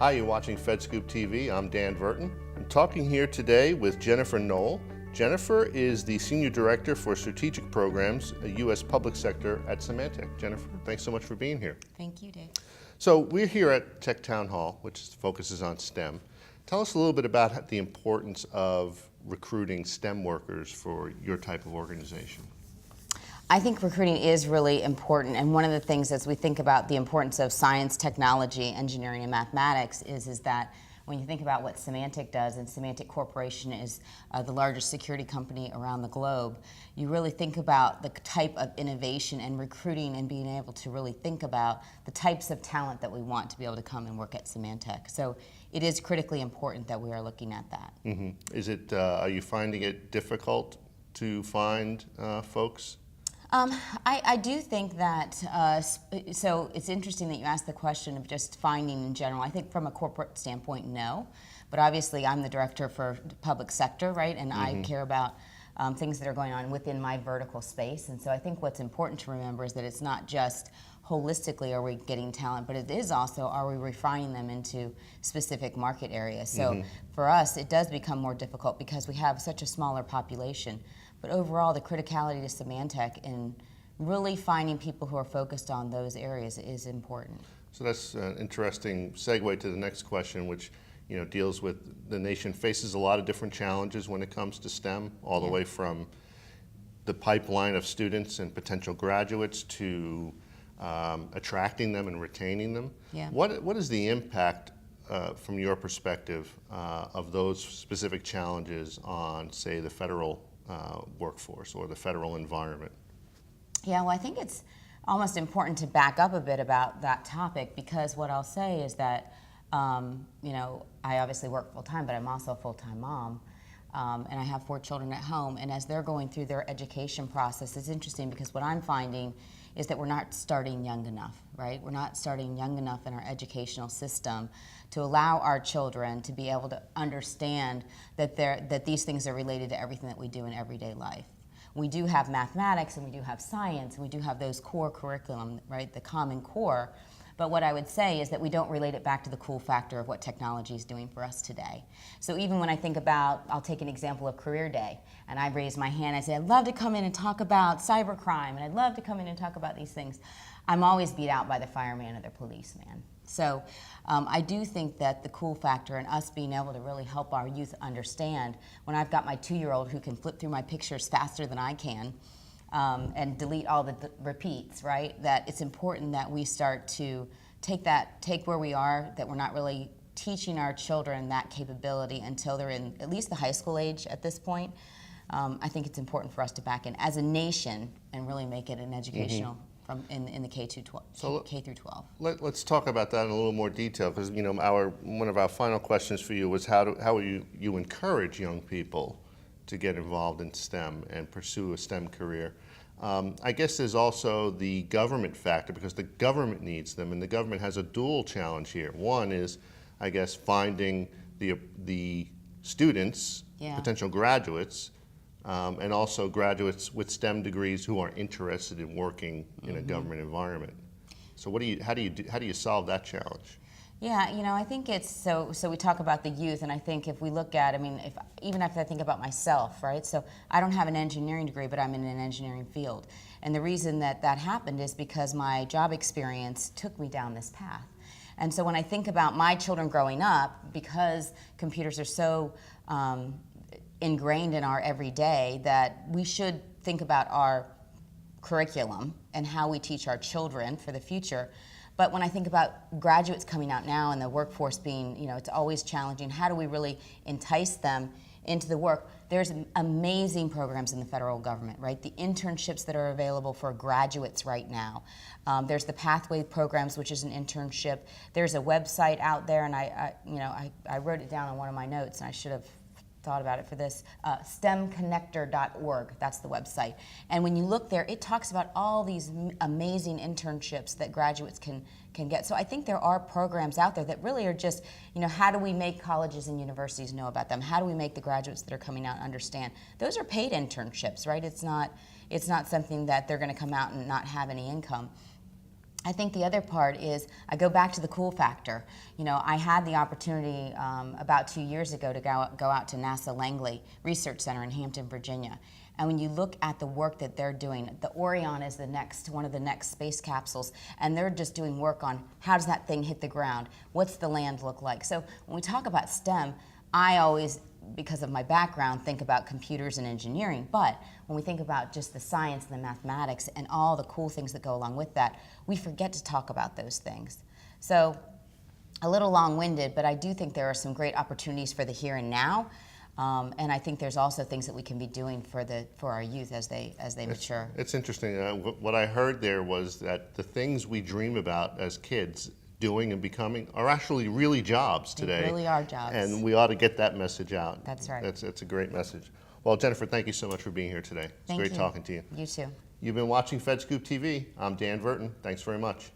Hi, you're watching FedScoop TV. I'm Dan Verton. I'm talking here today with Jennifer Nowell. Jennifer is the Senior Director for Strategic Programs, U.S. Public Sector at Symantec. Jennifer, thanks so much for being here. Thank you, Dave. So we're here at Tech Town Hall, which focuses on STEM. Tell us a little bit about the importance of recruiting STEM workers for your type of organization. I think recruiting is really important, and one of the things as we think about the importance of science, technology, engineering, and mathematics is that when you think about what Symantec does, and Symantec Corporation is the largest security company around the globe, you really think about the type of innovation and recruiting and being able to really think about the types of talent that we want to be able to come and work at Symantec. So it is critically important that we are looking at that. Mm-hmm. Is it, are you finding it difficult to find folks? I do think that, so it's interesting that you asked the question of just finding in general. I think from a corporate standpoint, no. But obviously I'm the director for public sector, right? And I care about things that are going on within my vertical space. And so I think what's important to remember is that it's not just holistically are we getting talent, but it is also are we refining them into specific market areas. So for us, it does become more difficult because we have such a smaller population. But overall, the criticality to Symantec in really finding people who are focused on those areas is important. So that's an interesting segue to the next question, which deals with the nation faces a lot of different challenges when it comes to STEM, all the way from the pipeline of students and potential graduates to attracting them and retaining them. What is the impact from your perspective of those specific challenges on, say, the federal workforce or the federal environment? Yeah, well, I think it's almost important to back up a bit about that topic, because what I'll say is that, I obviously work full-time, but I'm also a full-time mom, and I have 4 children at home, and as they're going through their education process, it's interesting because what I'm finding is that we're not starting young enough, right? We're not starting young enough in our educational system to allow our children to be able to understand that these things are related to everything that we do in everyday life. We do have mathematics and we do have science and we do have those core curriculum, right, the common core. But what I would say is that we don't relate it back to the cool factor of what technology is doing for us today. So even when I think about, I'll take an example of Career Day, and I raise my hand, I say, I'd love to come in and talk about cybercrime, and I'd love to come in and talk about these things. I'm always beat out by the fireman or the policeman. So I do think that the cool factor and us being able to really help our youth understand, when I've got my 2-year-old who can flip through my pictures faster than I can, and delete all the repeats, right? That it's important that we start to take where we are, that we're not really teaching our children that capability until they're in at least the high school age at this point. I think it's important for us to back in as a nation and really make it an educational from in the K through 12. Let's talk about that in a little more detail, because one of our final questions for you was how will you encourage young people to get involved in STEM and pursue a STEM career. I guess there's also the government factor, because the government needs them, and the government has a dual challenge here. One is, I guess, finding the students, potential graduates, and also graduates with STEM degrees who are interested in working in a government environment. So how do you solve that challenge? Yeah, I think it's, so we talk about the youth, and I think if we look at, even if I think about myself, right? So I don't have an engineering degree, but I'm in an engineering field. And the reason that happened is because my job experience took me down this path. And so when I think about my children growing up, because computers are so ingrained in our everyday, that we should think about our curriculum and how we teach our children for the future. But when I think about graduates coming out now and the workforce being, it's always challenging, how do we really entice them into the work? There's amazing programs in the federal government, right? The internships that are available for graduates right now. There's the Pathway programs, which is an internship. There's a website out there, and I wrote it down on one of my notes, and I should have thought about it for this, stemconnector.org, that's the website. And when you look there, it talks about all these amazing internships that graduates can get. So I think there are programs out there that really are just, how do we make colleges and universities know about them? How do we make the graduates that are coming out understand? Those are paid internships, right? It's not something that they're going to come out and not have any income. I think the other part is I go back to the cool factor. You know, I had the opportunity about 2 years ago to go out to NASA Langley Research Center in Hampton, Virginia. And when you look at the work that they're doing, the Orion is one of the next space capsules, and they're just doing work on how does that thing hit the ground? What's the land look like? So when we talk about STEM, I always, because of my background, think about computers and engineering. But when we think about just the science and the mathematics and all the cool things that go along with that, we forget to talk about those things. So a little long-winded, but I do think there are some great opportunities for the here and now. And I think there's also things that we can be doing for our youth as they mature. It's interesting. What I heard there was that the things we dream about as kids doing and becoming are actually really jobs today. They really are jobs. And we ought to get that message out. That's right. That's a great message. Well, Jennifer, thank you so much for being here today. It's great talking to you. You too. You've been watching FedScoop TV. I'm Dan Verton. Thanks very much.